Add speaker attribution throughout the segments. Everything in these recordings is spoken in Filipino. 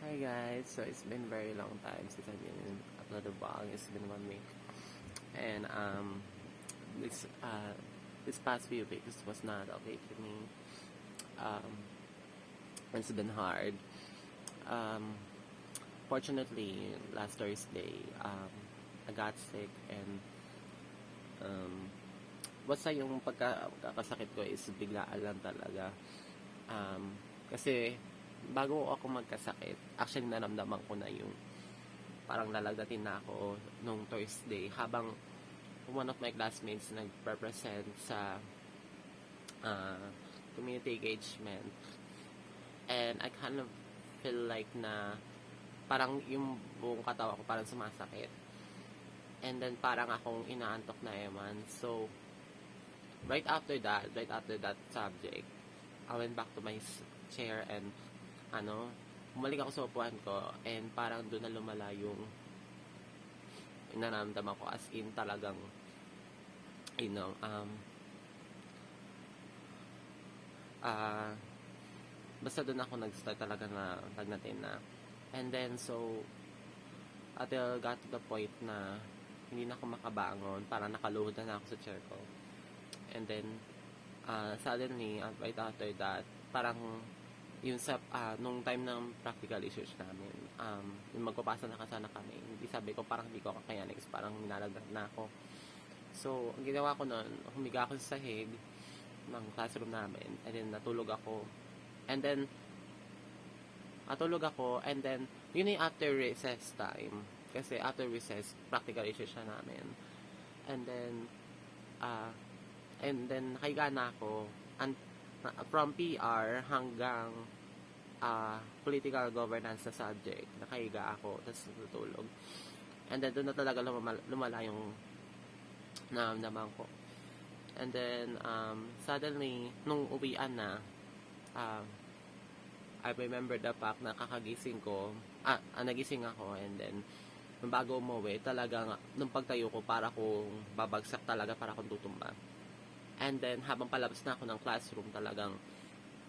Speaker 1: Hi guys, so it's been very long time since I've been uploaded a vlog. It's been 1 week, and this past few weeks was not okay for me. Um, it's been hard. Um, Fortunately, last Thursday, I got sick, and um, basta yung pagkakasakit ko is biglaan lang talaga. Kasi bago ako magkasakit, actually naramdaman ko na yung parang lalagdatin na ako nung Thursday habang one of my classmates nag-represent sa community engagement, and I kind of feel like na parang yung buong katawan ko parang sumasakit, and then parang akong inaantok na eman. So right after that subject, I went back to my chair, and bumalik ako sa upuan ko, and parang doon na lumala yung nararamdaman ko, as in talagang you know basta doon ako nag-start talaga na lagnatin na, and then so until got to the point na hindi na ako makabangon, parang nakaluhod na ako sa chair ko, and then suddenly right after that, parang yung sa nung time ng practical research namin, yung magpapasa na kasana kami, hindi, sabi ko parang hindi ko kakayanin kasi parang nilalagdag na ako. So ang ginawa ko noon, humiga ako sa sahig ng classroom namin, and then natulog ako, and then yun yung after recess time, kasi after recess practical research na namin, and then nakahiga na ako, and from PR hanggang political governance na subject, nakahiga ako, tapos natutulog. And then doon na talaga lumala yung naman ko. And then suddenly, nung uwian na, I remember the fact na kakagising ko, nagising ako, and then nung bago umuwi, talagang nung pagtayo ko, para kong babagsak talaga, para kong tutumba. And then habang palabas na ako ng classroom, talagang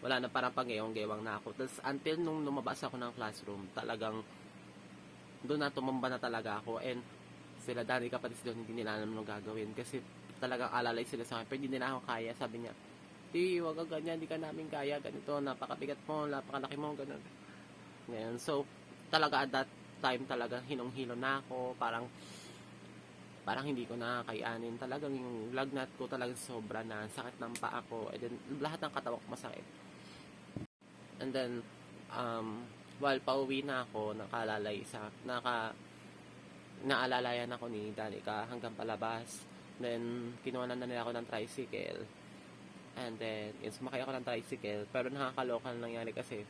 Speaker 1: wala na, parang pangewang-gewang na ako. Tapos until nung lumabas ako ng classroom, talagang doon na tumamba na talaga ako, and sila Dani kapatid doon, hindi nila alam nung gagawin, kasi talagang alalay sila sa akin, pero hindi nila ako kaya. Sabi niya, di, wag ka ganyan, hindi ka namin kaya, ganito, napakabigat mo, napakalaki mo, ganun. Ngayon, so talaga at that time, talaga hinong-hilo na ako, parang hindi ko na kakayanin. Talagang yung lagnat ko talagang sobra na, sakit ng paa ko, and then lahat ng katawan ko masakit. And then while pauwi na ako, naalalayan ako ni Danica hanggang palabas. Then kinuha na nila ako ng tricycle, and then sumakay ako ng tricycle, pero nakakaloka na nangyari kasi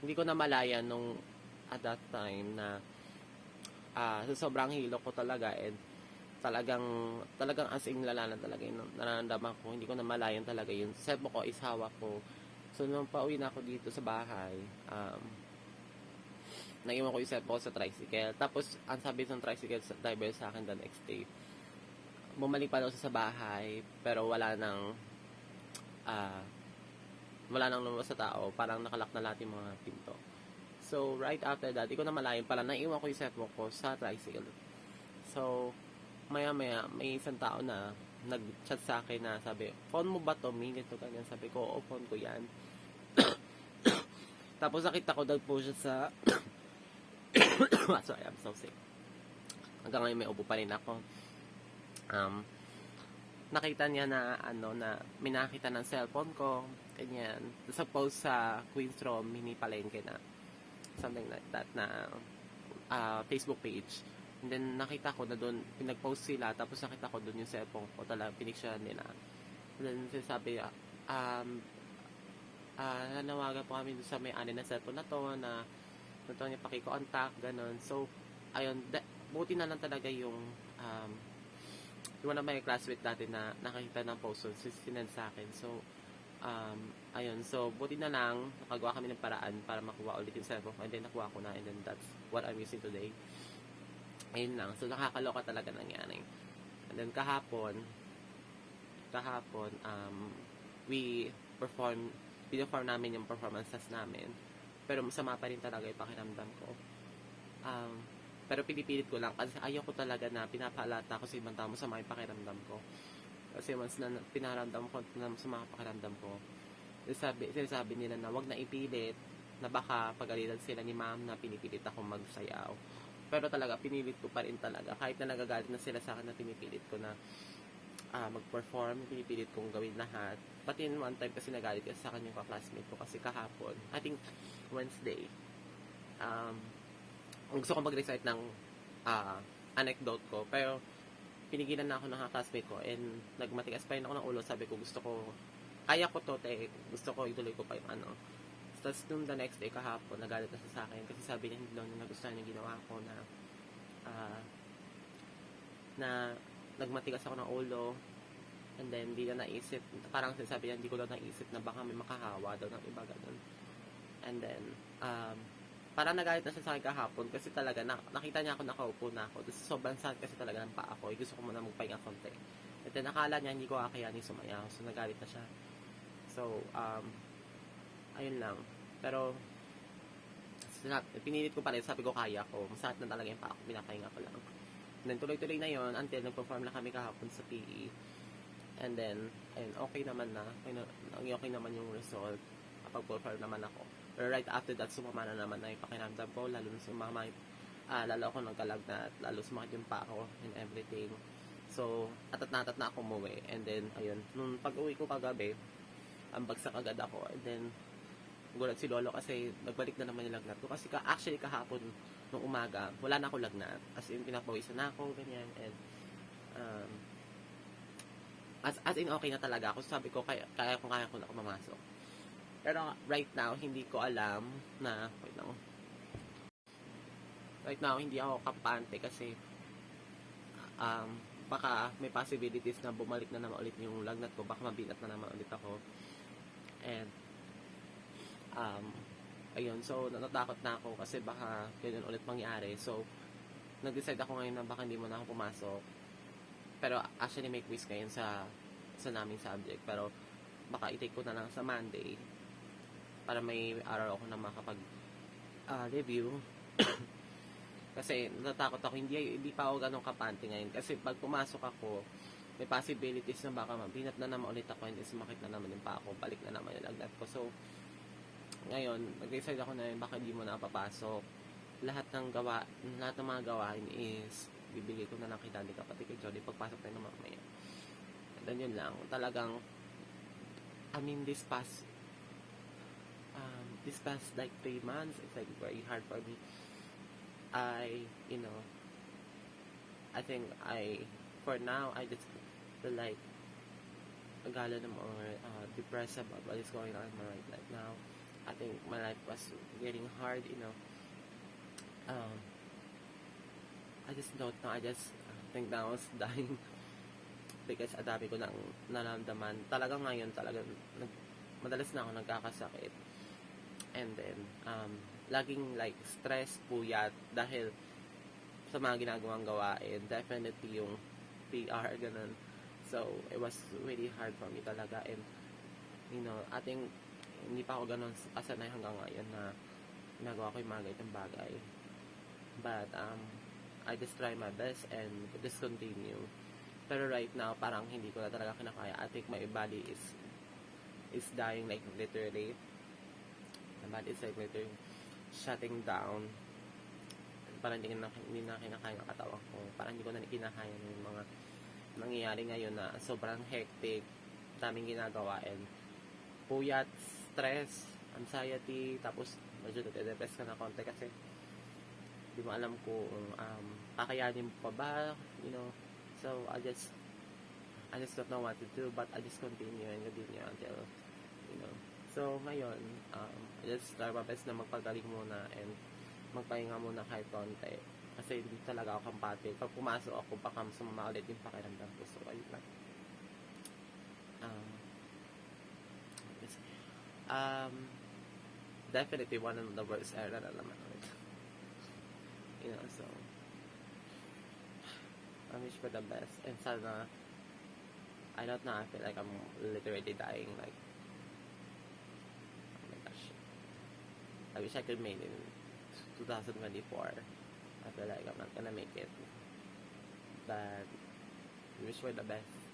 Speaker 1: hindi ko na malayan nung at that time na sa sobrang hilo ko talaga, and talagang as in lala na talaga yung nararamdaman ko, hindi ko na malayan talaga yun. Cellphone ko is hawak ko. So nung pauwi na ako dito sa bahay, naiwan ko yung cellphone ko sa tricycle. Tapos ang sabi ng tricycle driver sa akin the next day, bumalik pa daw sa bahay, pero wala nang lumabas sa tao, parang nakalak na lahat yung mga pinto. So right after that, di ko na malayan pala, naiwan ko yung cellphone ko sa tricycle. So maya may isang tao na nag-chat sa akin na sabi, phone mo ba to, ganito ganyan. Sabi ko, oo, phone ko yan. Tapos nakita ko daw po siya sa sorry, I'm so sick. Hanggang ngayon may ubo pa rin ako. Nakita niya na na may nakita ng cellphone ko, ganyan. Sa post sa Queen's Room mini palengke na something like that na Facebook page. And then nakita ko na doon pinag-post sila, tapos nakita ko doon yung cellphone ko, talagang pinicturean nila. And then sinasabi, nanawagan po kami doon sa may-ani na cellphone na to, na ito niya paki-contact, ganun. So ayun, buti na lang talaga yung one of my classmates dati na nakakita ng post, so sinend sa akin. So ayun, so buti na lang nakagawa kami ng paraan para makuha ulit yung cellphone ko, and then nakuha ko na, and then that's what I'm using today. Ayun lang, so nakakaloka talaga nangyari. And then kahapon we perform namin yung performances namin, Pero masama pa rin talaga yung pakiramdam ko. Um, pero pinipilit ko lang kasi ayaw ko talaga na pinapaalata ko sa ibang tao masama yung pakiramdam ko. Kasi once na pinaramdam ko na masama yung pakiramdam ko, sinasabi nila na wag na ipilit, na baka pagalitan sila ni ma'am na pinipilit ako magsayaw. Pero talaga, pinilit ko pa rin talaga. Kahit na nagagalit na sila sa akin na pinipilit ko na mag-perform, pinipilit kong gawin lahat. Pati in one time kasi nagalit kasi sa akin yung ka-classmate ko kasi kahapon, I think Wednesday, gusto ko mag-recite ng anecdote ko, pero pinigilan na ako ng classmate ko and nagmatigas pa rin ako ng ulo. Sabi ko, kaya ko to, gusto ko ituloy ko pa yung ano. Tapos nung the next day kahapon, nagalit na siya sa akin kasi sabi niya hindi daw niya nagustuhan yung ginawa ko na nagmatigas ako ng ulo, and then hindi na naisip, parang sinasabi niya hindi ko daw naisip na baka may makahawa daw ng iba ganun. And then parang nagalit na siya sa akin kahapon kasi talaga nakita niya ako nakaupo na ako. Tapos sobrang sad kasi talaga ng paa ko. Gusto ko muna magpahinga konti. And then nakala niya hindi ko kakayanin sumayaw. So nagalit na siya. So ayun lang. Pero pinilit ko pa rin. Sabi ko kaya ko. Masakit na talaga yung paa ko. Pinapahinga ko lang. And then tuloy-tuloy na yon until nag-perform na kami kahapon sa PE. And then ayun, okay naman na. Okay naman yung result. Kapag-perform naman ako. Pero right after that, sumama na naman na yung pakiramdam ko. Lalo ako nagkalagnat. Lalo sumakit yung paa ko and everything. So, atat na ako umuwi. And then, ayun, nung pag-uwi ko kagabi, bagsak agad ako. And then, gulat si Lolo kasi nagbalik na naman yung lagnat ko. Kasi actually kahapon, nung umaga, wala na ako lagnat. As in, pinapawisan na ako, ganyan. And, as in, okay na talaga ako. Sabi ko, kaya ko na ako mamasok. Pero right now, hindi ko alam na, right now, hindi ako kampante kasi baka may possibilities na bumalik na naman ulit yung lagnat ko, baka mabinat na naman ulit ako. And ayun, so natatakot na ako kasi baka ganyan ulit mangyari. So nag-decide ako ngayon na baka hindi mo na ako pumasok. Pero actually may quiz ngayon sa naming subject, pero baka i-take ko na lang sa Monday para may araw ako na makapag review. Kasi natatakot ako, hindi pa ako ganun kapante ngayon. Kasi pag pumasok ako, may possibilities na baka mabinat na naman ulit ako, hindi sumakit na naman yung paa ko, balik na naman yung lagnat ko. So, ngayon, nag-decide ako na baka hindi mo na papasok. Lahat ng mga gawain is bibigay ko na lang kay Daddy kapatid kay Jody pagpasok tayo ng mamaya. And then yun lang, talagang this past like 3 months, it's like very hard for me. I think for now, I just feel like more depressed about what is going on in my life right now. I think my life was getting hard, I just don't know, I just think that I was dying because adami ko nang nararamdaman. Talaga ngayon, madalas na ako nagkakasakit. And then, laging like stress, puyat, dahil sa mga ginagawang gawain, definitely yung PR, ganun. So, it was really hard for me talaga. And, I think, hindi pa ako ganun kasanay hanggang ngayon na ginagawa ko yung mga ganitong bagay. But, I just try my best and just continue. Pero right now, parang hindi ko na talaga kinakaya. I think my body is dying, like literally. My body is like literally shutting down. Parang hindi na kinakaya ang katawan ko. Parang hindi ko na kinakaya yung mga nangyayari ngayon na sobrang hectic, daming ginagawa, and puyat, stress, anxiety, tapos medyo nade-depress ka na konti kasi hindi mo alam kung kakayanin mo pa ba, so I just don't know what to do, but I just continue until, so ngayon, I just try my best na magpagaling muna and magpahinga muna kahit konti kasi hindi talaga ako kampante. Pag pumasok ako, baka sumama ulit yung pakiramdam ko. So ayun lang. Definitely one of the worst era na naman ulit. So I wish for the best, and sana, I don't know, I feel like I'm literally dying, like, oh my gosh, I wish I could make it in 2024. I feel like I'm not gonna make it. But, wish for the best.